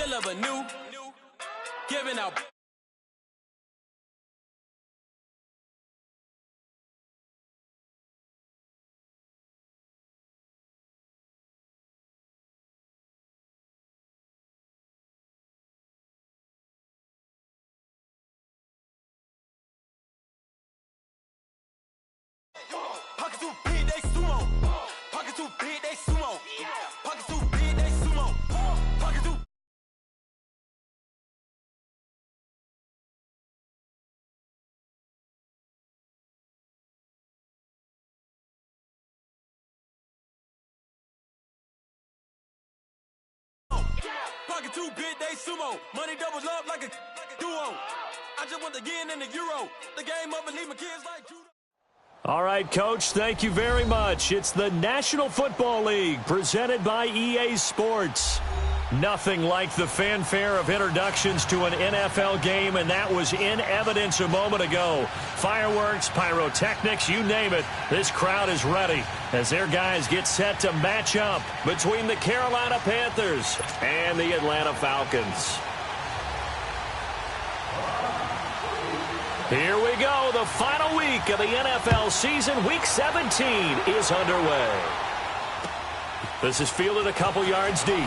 tale of a new, giving out. Pockets too big, they sumo. Pockets too big, they sumo. Pockets too big, they sumo. Pockets too. Pocket too big, they sumo. Money doubles up like a duo. I just want to get in the Euro. The game up and leave my kids like judo. All right, Coach, thank you very much. It's the National Football League presented by EA Sports. Nothing like the fanfare of introductions to an NFL game, and that was in evidence a moment ago. Fireworks, pyrotechnics, you name it. This crowd is ready as their guys get set to match up between the Carolina Panthers and the Atlanta Falcons. Here we go. The final week of the NFL season. Week 17 is underway. This is fielded a couple yards deep.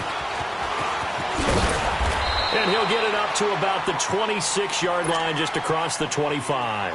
And he'll get it up to about the 26-yard line, just across the 25.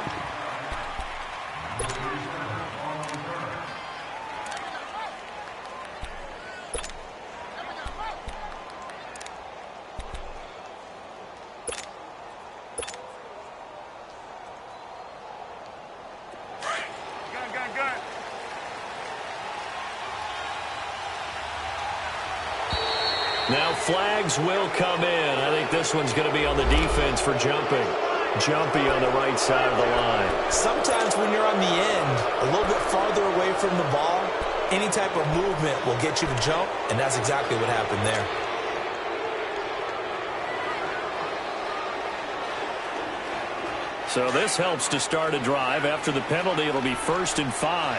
Now flags will come in. I think this one's going to be on the defense for jumping. Jumpy on the right side of the line. Sometimes when you're on the end, a little bit farther away from the ball, any type of movement will get you to jump, and that's exactly what happened there. So this helps to start a drive. After the penalty, it'll be 1st and 5.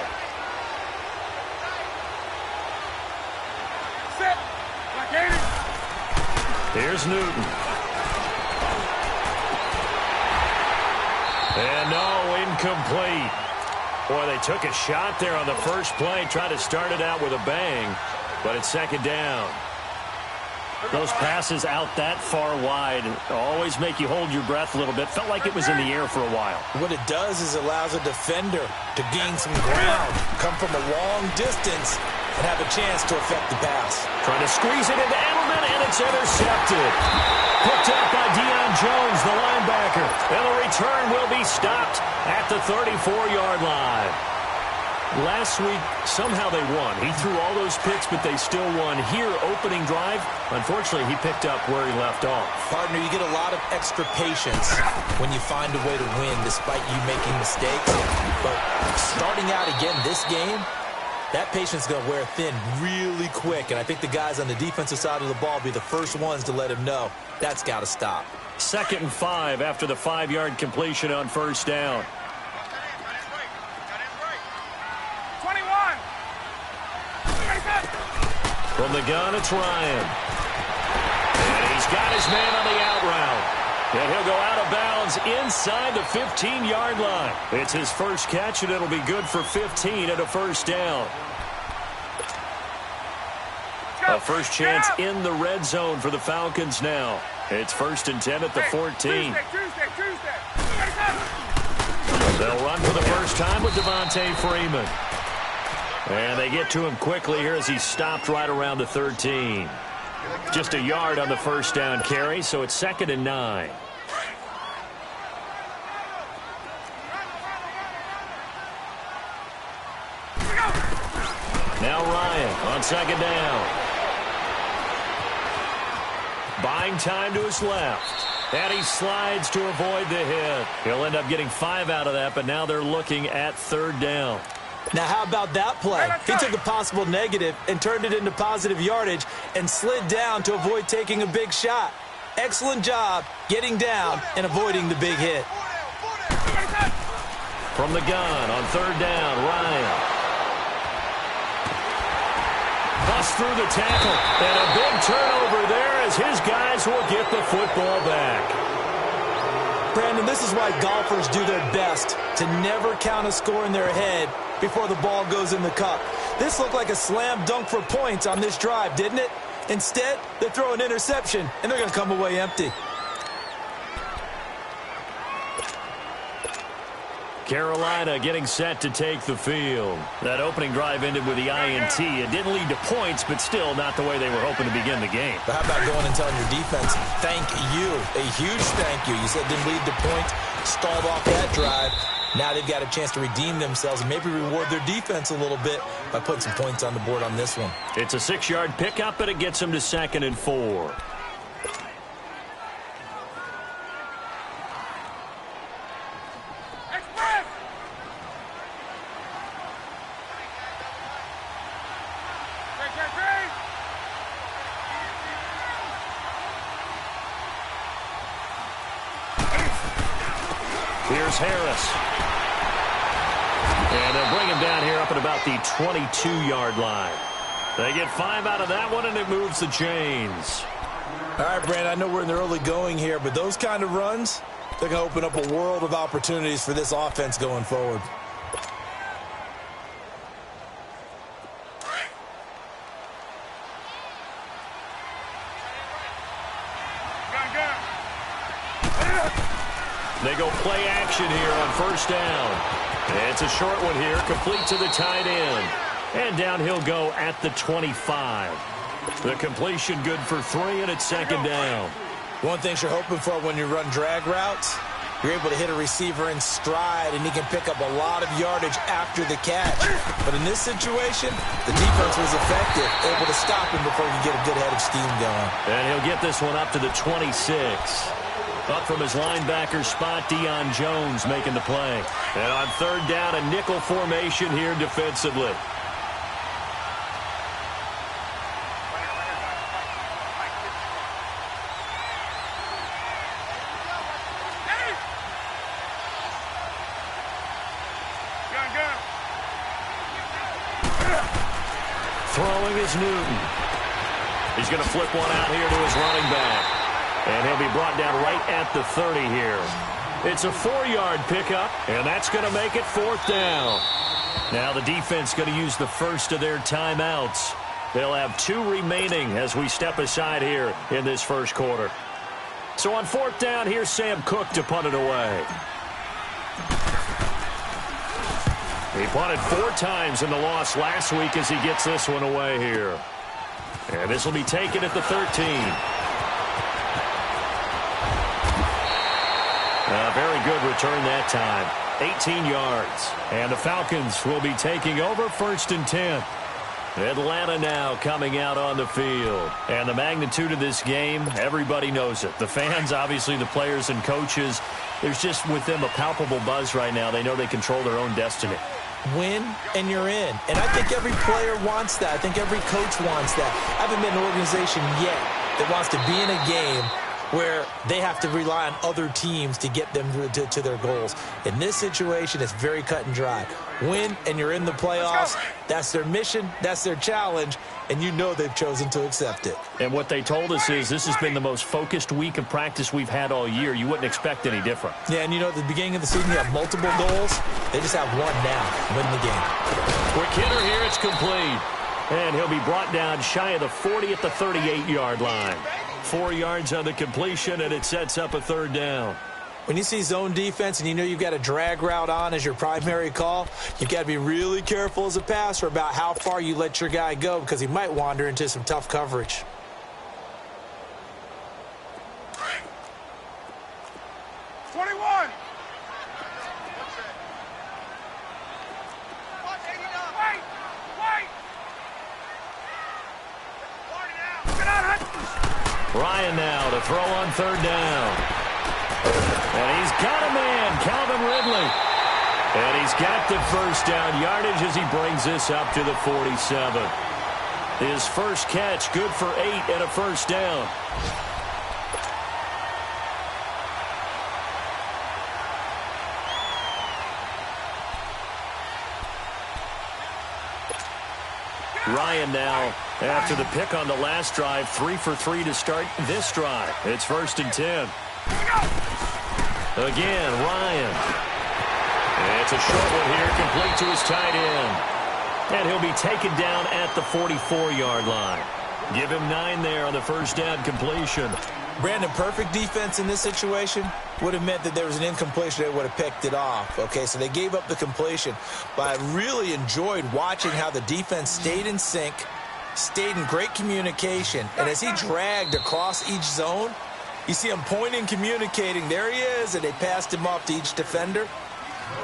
Here's Newton. And no, incomplete. Boy, they took a shot there on the first play, tried to start it out with a bang, but it's 2nd down. Those passes out that far wide always make you hold your breath a little bit. Felt like it was in the air for a while. What it does is allows a defender to gain some ground, come from a long distance, and have a chance to affect the pass. Trying to squeeze it into Edelman, and it's intercepted. Picked up by Deion Jones, the linebacker. And the return will be stopped at the 34-yard line. Last week, somehow they won. He threw all those picks, but they still won. Here, opening drive, unfortunately, he picked up where he left off. Partner, you get a lot of extra patience when you find a way to win despite you making mistakes. But starting out again this game, that patience is going to wear thin really quick. And I think the guys on the defensive side of the ball will be the first ones to let him know that's got to stop. 2nd and 5 after the 5-yard completion on 1st down. From the gun, it's Ryan. And he's got his man on the out route. And he'll go out of bounds inside the 15-yard line. It's his first catch, and it'll be good for 15 at a 1st down. A first chance in the red zone for the Falcons now. It's 1st and 10 at the 14. They'll run for the first time with Devontae Freeman. And they get to him quickly here as he's stopped right around the 13. Just a yard on the 1st down carry, so it's 2nd and 9. Now Ryan on 2nd down. Buying time to his left. And he slides to avoid the hit. He'll end up getting 5 out of that, but now they're looking at 3rd down. Now, how about that play? He took a possible negative and turned it into positive yardage and slid down to avoid taking a big shot. Excellent job getting down and avoiding the big hit. From the gun on 3rd down, Ryan. Busts through the tackle, and a big turnover there as his guys will get the football back. Brandon, this is why golfers do their best to never count a score in their head before the ball goes in the cup. This looked like a slam dunk for points on this drive, didn't it? Instead, they throw an interception, and they're going to come away empty. Carolina getting set to take the field. That opening drive ended with the INT. It didn't lead to points, but still not the way they were hoping to begin the game. But how about going and telling your defense, thank you, a huge thank you. You said it didn't lead to points, stalled off that drive. Now they've got a chance to redeem themselves and maybe reward their defense a little bit by putting some points on the board on this one. It's a 6-yard pickup, and it gets them to 2nd and 4. Here's Harris. And they'll bring him down here up at about the 22-yard line. They get 5 out of that one, and it moves the chains. All right, Brandon, I know we're in the early going here, but those kind of runs, they're going to open up a world of opportunities for this offense going forward. They go play action here on 1st down. It's a short one here, complete to the tight end. And down he'll go at the 25. The completion good for 3, and it's 2nd down. One thing you're hoping for when you run drag routes, you're able to hit a receiver in stride, and he can pick up a lot of yardage after the catch. But in this situation, the defense was effective, able to stop him before he could get a good head of steam going. And he'll get this one up to the 26. Up from his linebacker spot, Deion Jones making the play. And on 3rd down, a nickel formation here defensively. Throwing is Newton. He's going to flip one out here to his running back. And he'll be brought down right at the 30 here. It's a 4-yard pickup, and that's going to make it 4th down. Now the defense going to use the first of their timeouts. They'll have 2 remaining as we step aside here in this first quarter. So on 4th down, here's Sam Cook to punt it away. He punted 4 times in the loss last week as he gets this one away here. And this will be taken at the 13. A very good return that time. 18 yards. And the Falcons will be taking over 1st and 10. Atlanta now coming out on the field. And the magnitude of this game, everybody knows it. The fans, obviously the players and coaches, there's just with them a palpable buzz right now. They know they control their own destiny. Win, and you're in. And I think every player wants that. I think every coach wants that. I haven't been an organization yet that wants to be in a game where they have to rely on other teams to get them to their goals. In this situation, it's very cut and dry. Win, and you're in the playoffs. That's their mission. That's their challenge. And you know they've chosen to accept it. And what they told us is this has been the most focused week of practice we've had all year. You wouldn't expect any different. Yeah, and you know, at the beginning of the season, you have multiple goals. They just have one now, win the game. Quick hitter here, it's complete. And he'll be brought down shy of the 40 at the 38-yard line. 4 yards on the completion, and it sets up a 3rd down. When you see zone defense and you know you've got a drag route on as your primary call, you've got to be really careful as a passer about how far you let your guy go because he might wander into some tough coverage. Ryan now to throw on 3rd down. And he's got a man, Calvin Ridley. And he's got the 1st down yardage as he brings this up to the 47. His first catch, good for 8 and a 1st down. Ryan now After the pick on the last drive, 3 for 3 to start this drive. It's 1st and 10. Again, Ryan. It's a short one here, complete to his tight end. And he'll be taken down at the 44-yard line. Give him 9 there on the first down completion. Brandon, perfect defense in this situation would have meant that there was an incompletion. They would have picked it off. Okay, so they gave up the completion. But I really enjoyed watching how the defense stayed in sync, stayed in great communication. And as he dragged across each zone, you see him pointing, communicating. There he is, and they passed him off to each defender.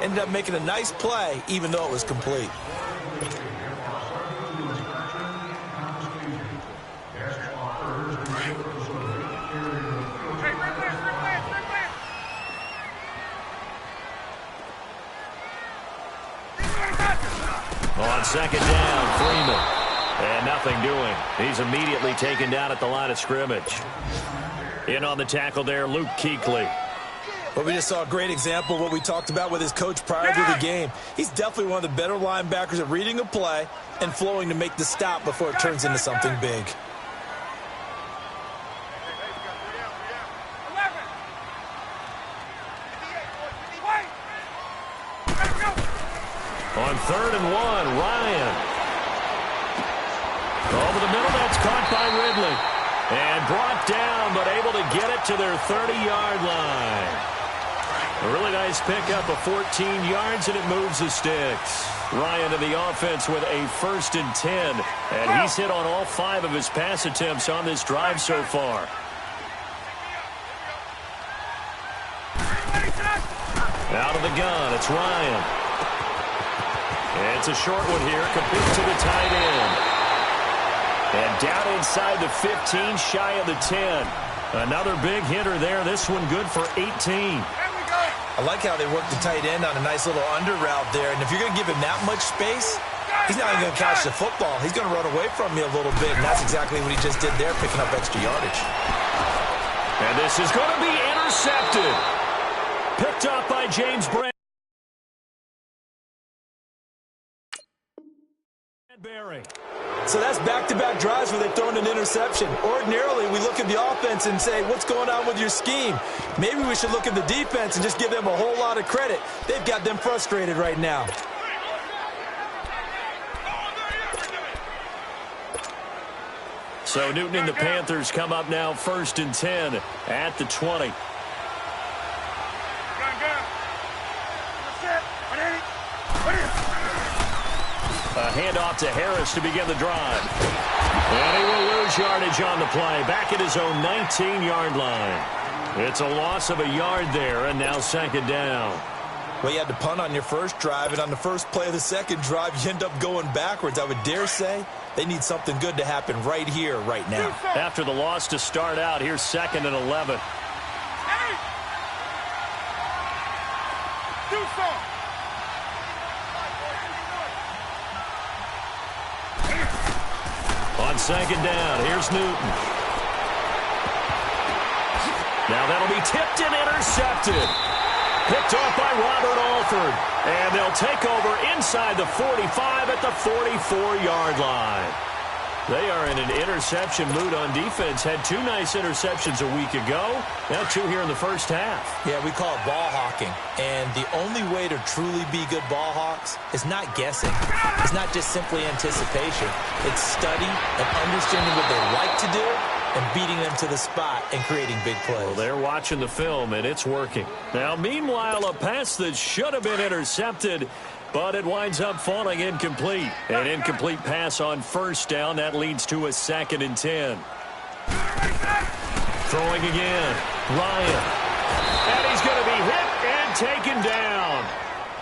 Ended up making a nice play, even though it was complete. On second down, Freeman. And nothing doing. He's immediately taken down at the line of scrimmage. In on the tackle there, Luke Kuechly. But we just saw a great example of what we talked about with his coach prior to the game. He's definitely one of the better linebackers at reading a play and flowing to make the stop before it turns into something big. On 3rd and 1, Ryan. Over the middle, that's caught by Ridley. And brought down, but able to get it to their 30-yard line. A really nice pickup of 14 yards, and it moves the sticks. Ryan to the offense with a 1st and 10. And he's hit on all 5 of his pass attempts on this drive so far. Out of the gun, it's Ryan. It's a short one here, complete to the tight end. And down inside the 15, shy of the 10. Another big hitter there. This one good for 18. I like how they worked the tight end on a nice little under route there. And if you're going to give him that much space, he's not even going to catch the football. He's going to run away from you a little bit, and that's exactly what he just did there, picking up extra yardage. And this is going to be intercepted. Picked up by James Bradbury. So that's back-to-back drives where they've thrown an interception. Ordinarily, we look at the offense and say, what's going on with your scheme? Maybe we should look at the defense and just give them a whole lot of credit. They've got them frustrated right now. So Newton and the Panthers come up now 1st and 10 at the 20. A handoff to Harris to begin the drive. And he will lose yardage on the play. Back at his own 19-yard line. It's a loss of a yard there, and now 2nd down. Well, you had to punt on your first drive, and on the first play of the second drive, you end up going backwards. I would dare say they need something good to happen right here, right now. After the loss to start out, here's 2nd and 11. On 2nd down, here's Newton. Now that'll be tipped and intercepted. Picked off by Robert Alford. And they'll take over inside the 45 at the 44-yard line. They are in an interception mood on defense. Had 2 nice interceptions a week ago. Now 2 here in the first half. Yeah, we call it ball hawking. And the only way to truly be good ball hawks is not guessing. It's not just simply anticipation. It's study and understanding what they like to do and beating them to the spot and creating big plays. Well, they're watching the film, and it's working. Now, meanwhile, a pass that should have been intercepted, but it winds up falling incomplete. An incomplete pass on 1st down. That leads to a 2nd and 10. Throwing again. Ryan. And he's going to be hit and taken down.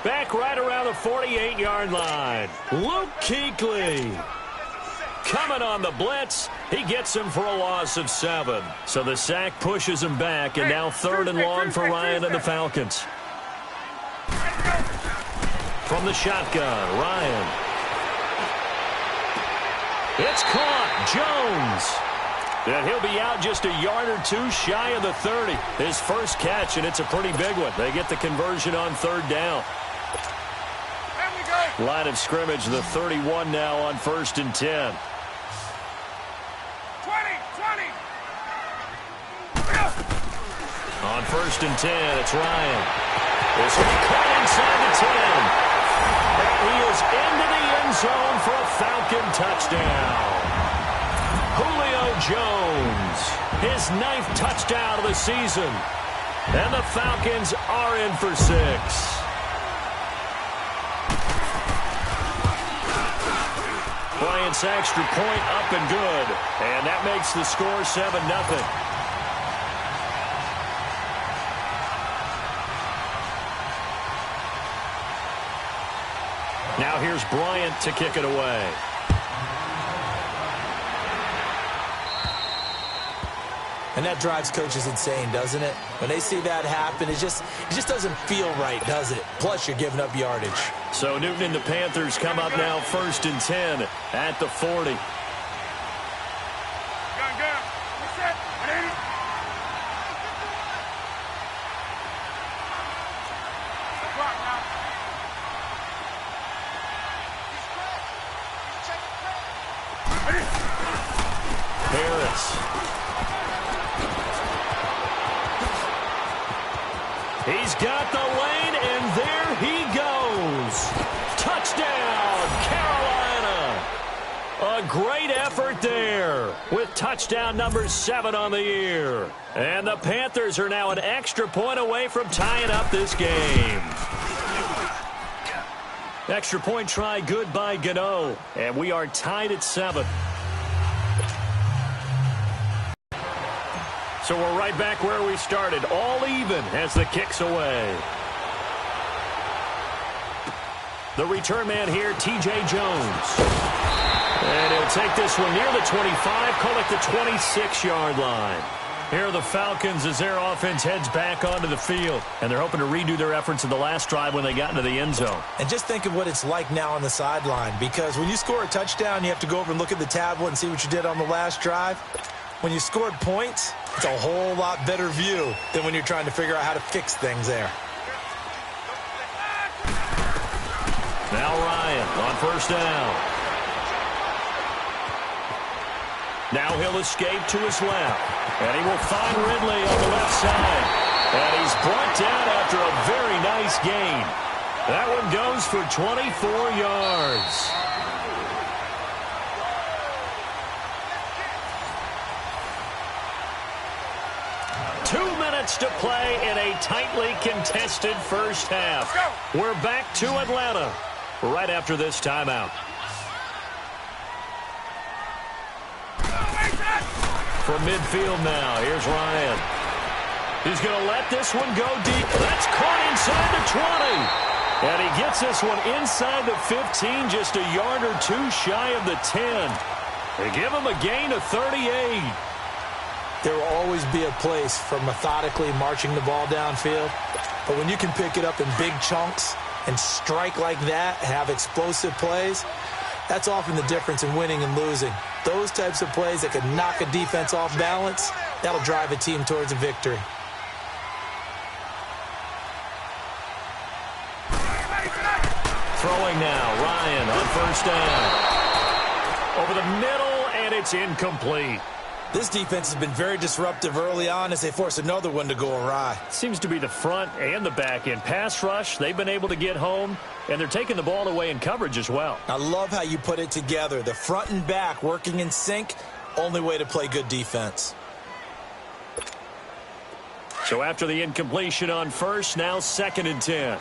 Back right around the 48-yard line. Luke Kuechly. Coming on the blitz. He gets him for a loss of 7. So the sack pushes him back, and now 3rd and long for Ryan and the Falcons. From the shotgun, Ryan. It's caught. Jones. And he'll be out just a yard or 2 shy of the 30. His first catch, and it's a pretty big one. They get the conversion on 3rd down. Line of scrimmage, the 31 now on 1st and 10. On 1st and 10, it's Ryan. This will be caught inside the 10. And he is into the end zone for a Falcon touchdown. Julio Jones, his 9th touchdown of the season. And the Falcons are in for 6. Bryant's extra point up and good. And that makes the score 7-0. Now here's Bryant to kick it away. And that drives coaches insane, doesn't it? When they see that happen, it just doesn't feel right, does it? Plus, you're giving up yardage. So Newton and the Panthers come up now 1st and 10 at the 40. He's got the lane, and there he goes. Touchdown, Carolina. A great effort there with touchdown number 7 on the year. And the Panthers are now an extra point away from tying up this game. Extra point try good by Gano, and we are tied at 7. So we're right back where we started, all even as the kick's away. The return man here, T.J. Jones. And he'll take this one near the 25, call it the 26-yard line. Here are the Falcons as their offense heads back onto the field. And they're hoping to redo their efforts in the last drive when they got into the end zone. And just think of what it's like now on the sideline. Because when you score a touchdown, you have to go over and look at the tablet and see what you did on the last drive. When you scored points, it's a whole lot better view than when you're trying to figure out how to fix things there. Now Ryan on 1st down. Now he'll escape to his left. And he will find Ridley on the left side. And he's brought down after a very nice gain. That one goes for 24 yards. To play in a tightly contested first half. We're back to Atlanta right after this timeout. From midfield now, here's Ryan. He's going to let this one go deep. That's caught inside the 20. And he gets this one inside the 15, just a yard or 2 shy of the 10. They give him a gain of 38. There will always be a place for methodically marching the ball downfield. But when you can pick it up in big chunks and strike like that, have explosive plays, that's often the difference in winning and losing. Those types of plays that can knock a defense off balance, that'll drive a team towards a victory. Throwing now, Ryan on 1st down. Over the middle, and it's incomplete. This defense has been very disruptive early on as they force another one to go awry. Seems to be the front and the back end. Pass rush, they've been able to get home, and they're taking the ball away in coverage as well. I love how you put it together. The front and back working in sync, only way to play good defense. So after the incompletion on 1st, now 2nd and 10.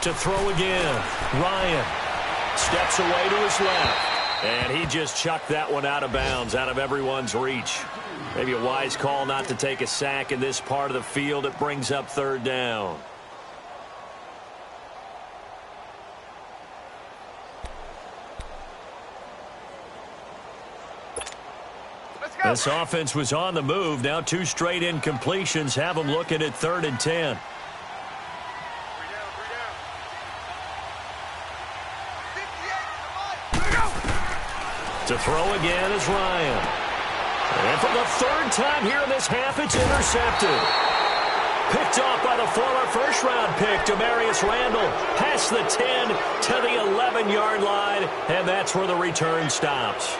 To throw again, Ryan steps away to his left, and he just chucked that one out of bounds, out of everyone's reach. Maybe a wise call not to take a sack in this part of the field. It brings up 3rd down. This offense was on the move. Now 2 straight incompletions have them looking at 3rd and 10. To throw again is Ryan. And for the 3rd time here in this half, it's intercepted. Picked off by the former first-round pick, Demarius Randall. Past the 10 to the 11-yard line, and that's where the return stops.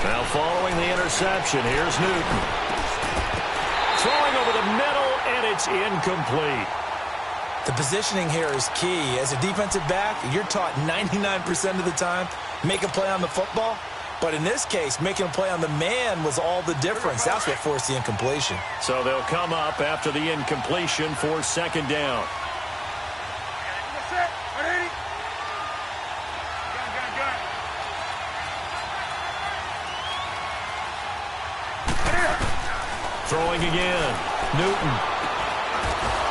Now following the interception, here's Newton. Throwing over the middle, and it's incomplete. The positioning here is key. As a defensive back, you're taught 99% of the time, make a play on the football. But in this case, making a play on the man was all the difference. That's what forced the incompletion. So they'll come up after the incompletion for second down. Throwing again. Newton.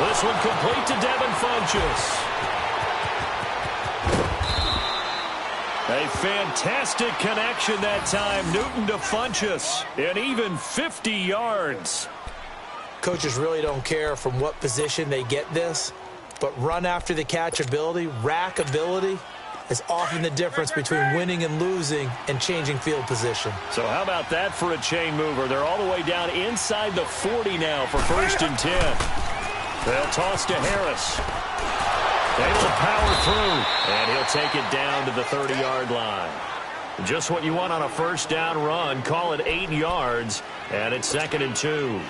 This one complete to Devin Funchess. A fantastic connection that time. Newton to Funchess. And even 50 yards. Coaches really don't care from what position they get this, but run after the catch ability, rack ability, is often the difference between winning and losing and changing field position. So how about that for a chain mover? They're all the way down inside the 40 now for 1st and 10. They'll toss to Harris. Able to power through, and he'll take it down to the 30-yard line. Just what you want on a first down run. Call it 8 yards, and it's 2nd and 2.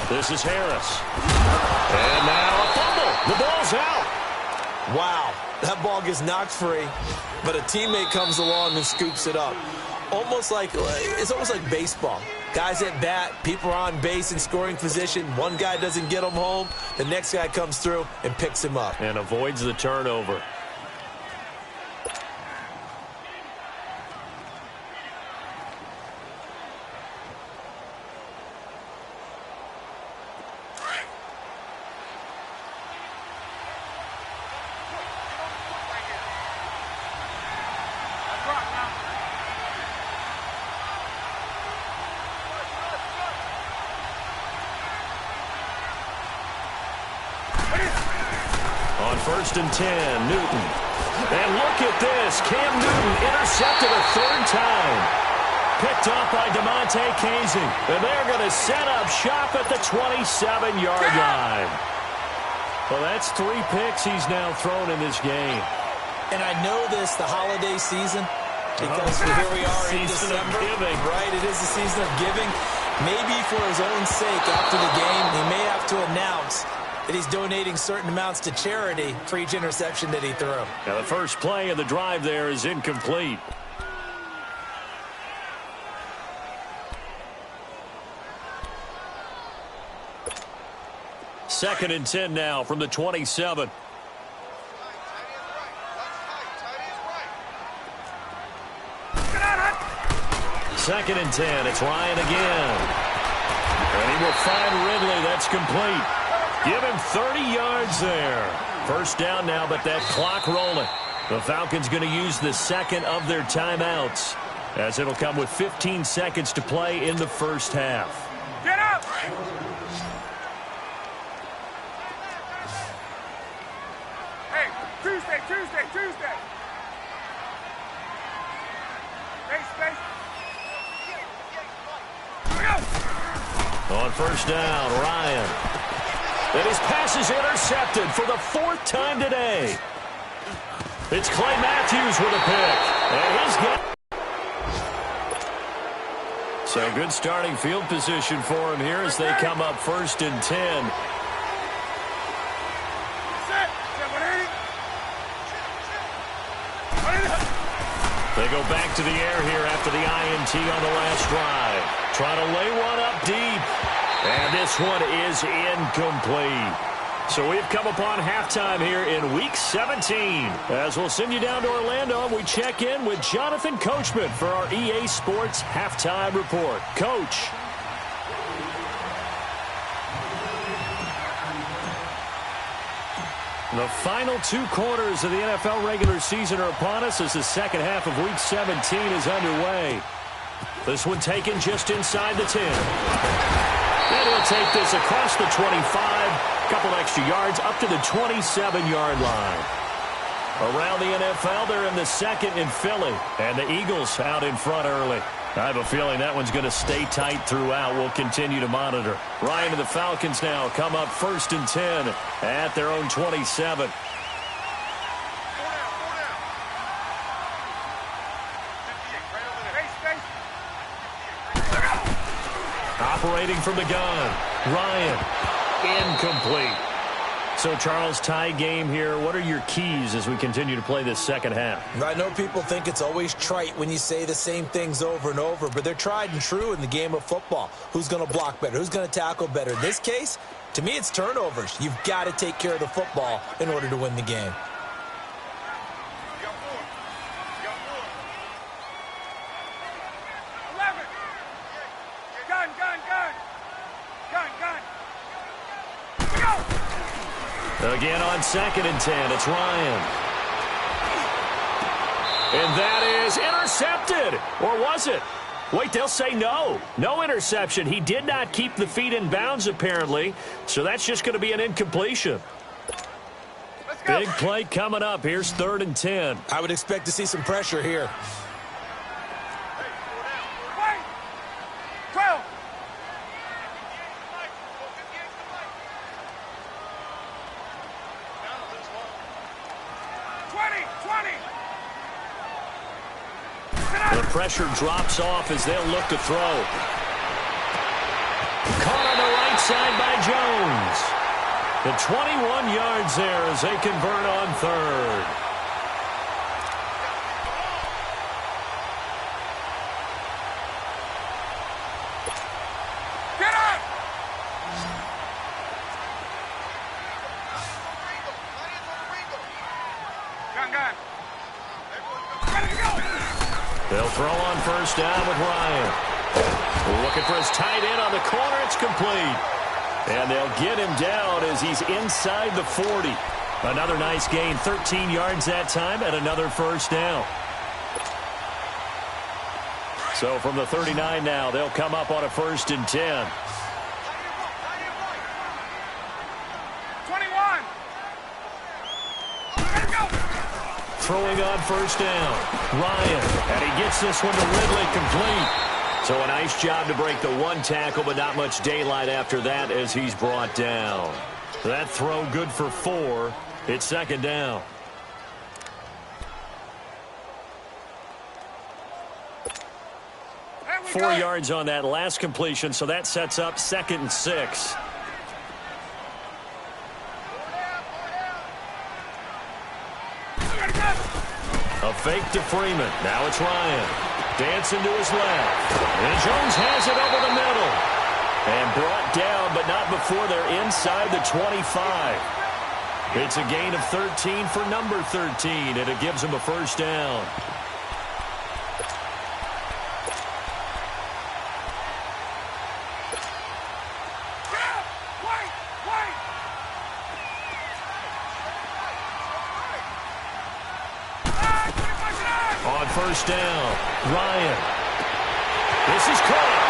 This is Harris. And now a fumble. The ball's out. Wow, that ball gets knocked free, but a teammate comes along and scoops it up. It's almost like baseball. Guys at bat, people are on base in scoring position. One guy doesn't get him home. The next guy comes through and picks him up. And avoids the turnover. On 1st and 10, Newton. And look at this. Cam Newton intercepted a 3rd time. Picked off by DeMonte Casey. And they're going to set up shop at the 27-yard line. Well, that's 3 picks he's now thrown in this game. And I know this, the holiday season, because here we are in December. Giving. Right, it is the season of giving. Maybe for his own sake after the game, he may have to announce that he's donating certain amounts to charity for each interception that he threw. Now, the first play of the drive there is incomplete. Second and 10 now from the 27. Second and 10. It's Ryan again. And he will find Ridley. That's complete. Give him 30 yards there. First down now, but that clock rolling. The Falcons going to use the second of their timeouts, as it'll come with 15 seconds to play in the first half. Get up! Hey, Tuesday. Space. On first down, Ryan. And his pass is intercepted for the 4th time today. It's Clay Matthews with a pick. And he's got... So good starting field position for him here as they come up 1st and 10. They go back to the air here after the INT on the last drive. Trying to lay one up deep. And this one is incomplete. So we've come upon halftime here in Week 17. As we'll send you down to Orlando, and we check in with Jonathan Coachman for our EA Sports Halftime Report. Coach. The final 2 quarters of the NFL regular season are upon us as the second half of Week 17 is underway. This one taken just inside the 10. And he'll take this across the 25, a couple extra yards up to the 27-yard line. Around the NFL, they're in the second in Philly, and the Eagles out in front early. I have a feeling that one's going to stay tight throughout. We'll continue to monitor. Ryan and the Falcons now come up 1st and 10 at their own 27. Operating from the gun, Ryan, incomplete. So, Charles, tie game here. What are your keys as we continue to play this second half? I know people think it's always trite when you say the same things over and over, but they're tried and true in the game of football. Who's going to block better? Who's going to tackle better? In this case, to me, it's turnovers. You've got to take care of the football in order to win the game. Again on 2nd and 10, it's Ryan. And that is intercepted. Or was it? Wait, they'll say no. No interception. He did not keep the feet in bounds, apparently. So that's just going to be an incompletion. Big play coming up. Here's 3rd and 10. I would expect to see some pressure here. The pressure drops off as they'll look to throw. Caught on the right side by Jones. The 21 yards there as they convert on 3rd. They'll throw on 1st down with Ryan. Looking for his tight end on the corner. It's complete. And they'll get him down as he's inside the 40. Another nice gain, 13 yards that time, and another 1st down. So from the 39 now, they'll come up on a 1st and 10. 21. Throwing on 1st down. Ryan, and he gets this one to Ridley complete. So a nice job to break the 1 tackle, but not much daylight after that as he's brought down. That throw good for 4. It's 2nd down. Four yards on that last completion, so that sets up 2nd and 6. A fake to Freeman. Now it's Ryan. Dancing to his left. And Jones has it over the middle. And brought down, but not before they're inside the 25. It's a gain of 13 for number 13, and it gives him a 1st down. On 1st down, Ryan. This is caught.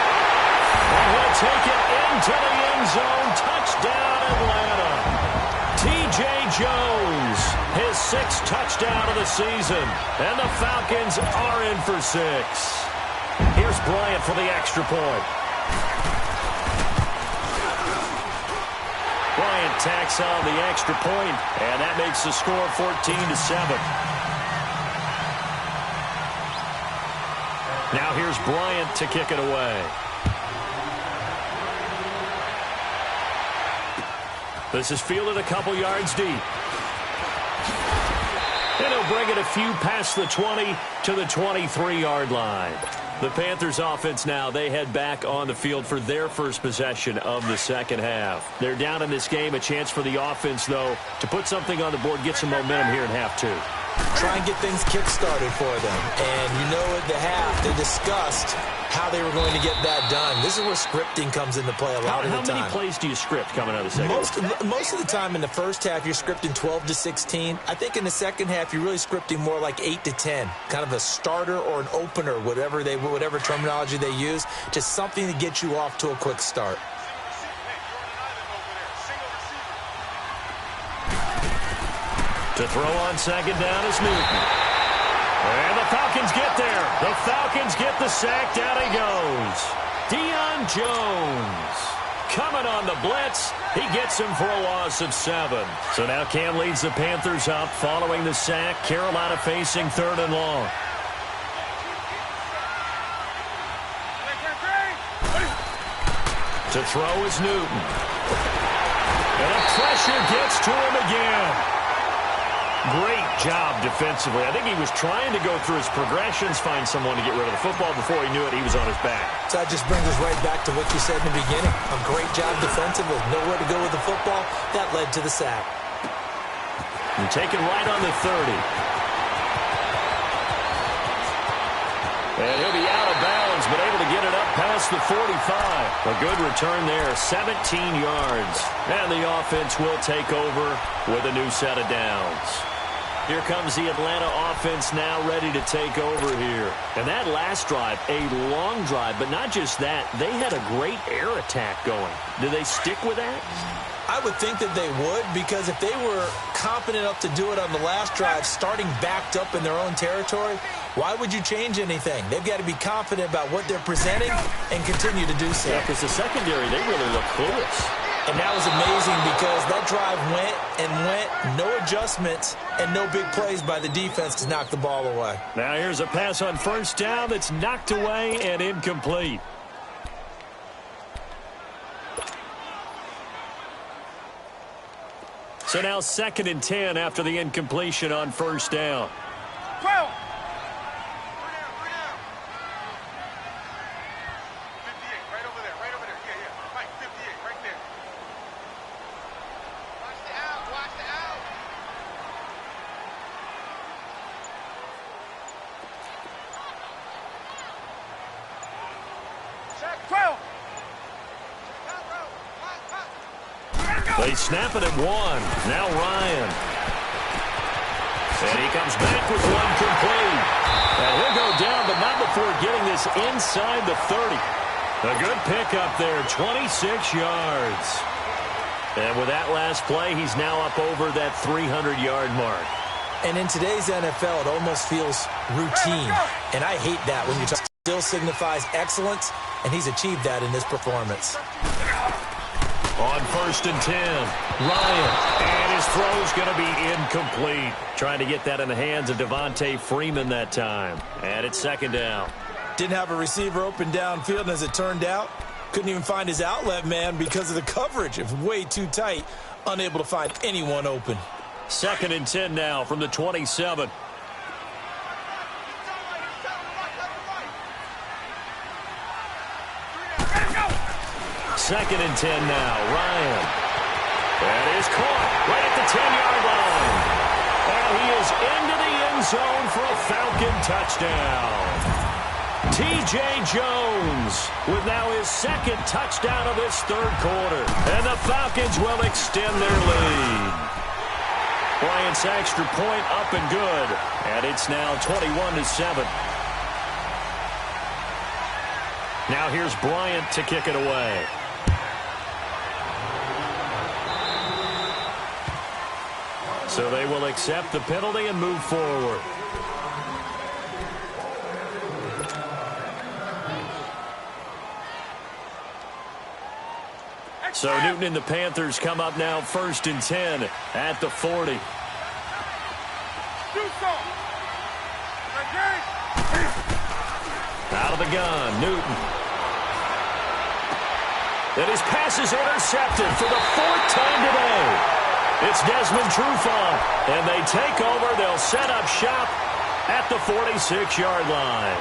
And he'll take it into the end zone. Touchdown, Atlanta. T.J. Jones, his 6th touchdown of the season. And the Falcons are in for 6. Here's Bryant for the extra point. Bryant tacks on the extra point, and that makes the score 14-7. Now here's Bryant to kick it away. This is fielded a couple yards deep. And he'll bring it a few past the 20 to the 23-yard line. The Panthers offense now, they head back on the field for their first possession of the second half. They're down in this game. A chance for the offense, though, to put something on the board, get some momentum here in half two. Try and get things kick-started for them. And you know at the half, they discussed how they were going to get that done. This is where scripting comes into play a lot of the time. How many plays do you script coming out of the second half? Most of the time in the first half, you're scripting 12 to 16. I think in the second half, you're really scripting more like 8 to 10. Kind of a starter or an opener, whatever terminology they use, just something to get you off to a quick start. To throw on second down is Newton. And the Falcons get there. The Falcons get the sack. Down he goes. Deion Jones coming on the blitz. He gets him for a loss of 7. So now Cam leads the Panthers up following the sack. Carolina facing 3rd and long. To throw is Newton. And the pressure gets to him again. Great job defensively. I think he was trying to go through his progressions, find someone to get rid of the football. Before he knew it, he was on his back. So that just brings us right back to what you said in the beginning. A great job defensively. Nowhere to go with the football. That led to the sack. And taken right on the 30. And he'll be out of bounds, but able to get it up past the 45. A good return there, 17 yards. And the offense will take over with a new set of downs. Here comes the Atlanta offense now ready to take over here. And that last drive, a long drive, but not just that. They had a great air attack going. Do they stick with that? I would think that they would, because if they were confident enough to do it on the last drive, starting backed up in their own territory, why would you change anything? They've got to be confident about what they're presenting and continue to do so. Yeah, because the secondary, they really look clueless. And that was amazing because that drive went and went, no adjustments, and no big plays by the defense to knock the ball away. Now here's a pass on first down that's knocked away and incomplete. So now 2nd and 10 after the incompletion on first down. 12. 58, right over there, yeah, Mike, 58, right there. Watch the out. Check 12. They snap it at 1. Now Ryan. And he comes back with one complete. And he'll go down, but not before getting this inside the 30. A good pickup there, 26 yards. And with that last play, he's now up over that 300-yard mark. And in today's NFL, it almost feels routine. And I hate that when you still signifies excellence, and he's achieved that in this performance. On 1st and 10, Ryan, and his throw's going to be incomplete. Trying to get that in the hands of Devontae Freeman that time. And it's 2nd down. Didn't have a receiver open downfield, and as it turned out, couldn't even find his outlet man because of the coverage. It was way too tight, unable to find anyone open. 2nd and 10 now from the 27. Second and 10 now. Ryan. That is caught right at the 10-yard line. And he is into the end zone for a Falcon touchdown. T.J. Jones with now his 2nd touchdown of this 3rd quarter. And the Falcons will extend their lead. Bryant's extra point up and good. And it's now 21-7. Now here's Bryant to kick it away. So they will accept the penalty and move forward. So Newton and the Panthers come up now 1st and 10 at the 40. Out of the gun, Newton. And his pass is intercepted for the 4th time today. It's Desmond Trufant, and they take over. They'll set up shop at the 46-yard line.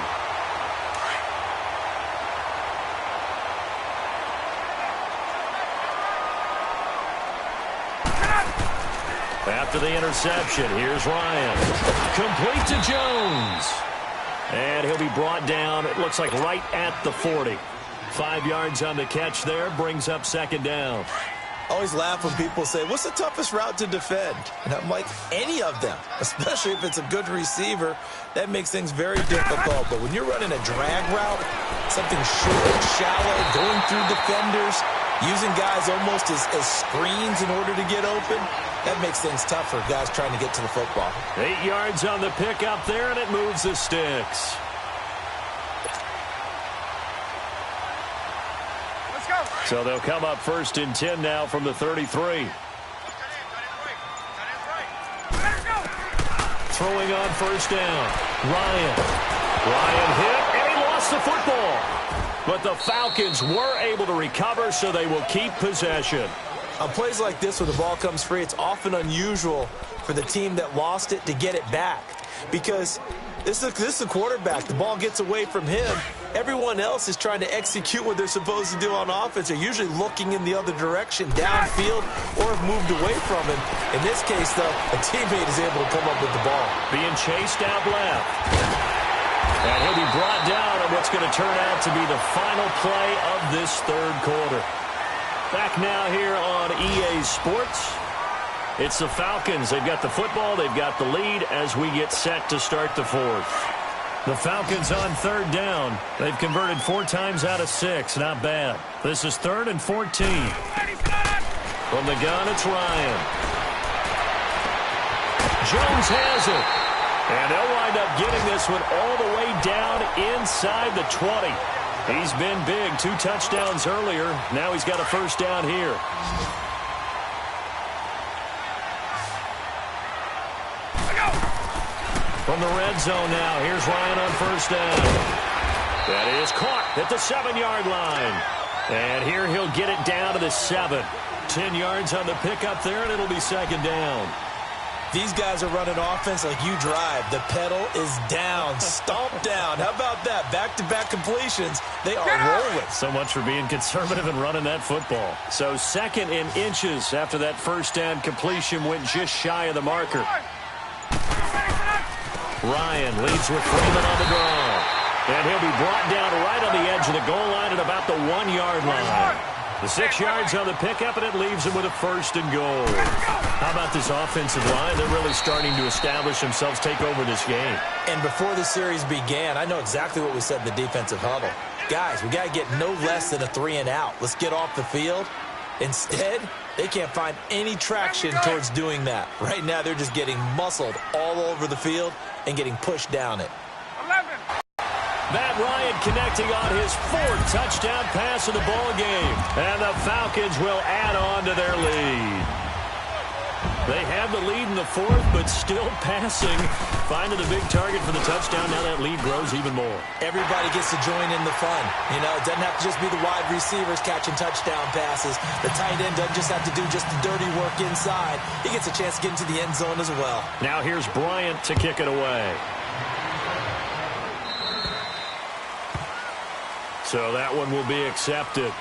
After the interception, here's Ryan. Complete to Jones. And he'll be brought down, it looks like right at the 40. 5 yards on the catch there, brings up second down. I always laugh when people say, what's the toughest route to defend? And I'm like, any of them, especially if it's a good receiver. That makes things very difficult. But when you're running a drag route, something short, shallow, going through defenders, using guys almost as screens in order to get open, that makes things tough for guys trying to get to the football. 8 yards on the pickup there, and it moves the sticks. So they'll come up 1st and 10 now from the 33. Throwing on 1st down. Ryan hit, and he lost the football. But the Falcons were able to recover, so they will keep possession. On plays like this where the ball comes free, it's often unusual for the team that lost it to get it back. Because this is the quarterback. The ball gets away from him. Everyone else is trying to execute what they're supposed to do on offense. They're usually looking in the other direction, downfield, or have moved away from him. In this case, though, a teammate is able to come up with the ball. Being chased out left. And he'll be brought down on what's going to turn out to be the final play of this 3rd quarter. Back now here on EA Sports. It's the Falcons. They've got the football. They've got the lead as we get set to start the 4th. The Falcons on 3rd down. They've converted 4 times out of 6. Not bad. This is 3rd and 14. From the gun, it's Ryan. Jones has it. And they'll wind up getting this one all the way down inside the 20. He's been big. 2 touchdowns earlier. Now he's got a 1st down here. From the red zone now, here's Ryan on 1st down. That is caught at the 7-yard line. And here he'll get it down to the 7. 10 yards on the pickup there, and it'll be 2nd down. These guys are running offense like you drive. The pedal is down, stomp down. How about that? Back-to-back completions. They are rolling. So much for being conservative and running that football. So 2nd and inches after that 1st down completion went just shy of the marker. Ryan leads with Freeman on the draw. And he'll be brought down right on the edge of the goal line at about the 1-yard line. The 6 yards on the pickup, and it leaves him with a 1st and goal. How about this offensive line? They're really starting to establish themselves, take over this game. And before the series began, I know exactly what we said in the defensive huddle. Guys, we got to get no less than a 3 and out. Let's get off the field. Instead, they can't find any traction towards doing that. Right now, they're just getting muscled all over the field and getting pushed down it. 11. Matt Ryan connecting on his 4th touchdown pass of the ball game. And the Falcons will add on to their lead. They have the lead in the 4th, but still passing. Finding the big target for the touchdown. Now that lead grows even more. Everybody gets to join in the fun. You know, it doesn't have to just be the wide receivers catching touchdown passes. The tight end doesn't just have to do just the dirty work inside. He gets a chance to get into the end zone as well. Now here's Bryant to kick it away. So that one will be accepted.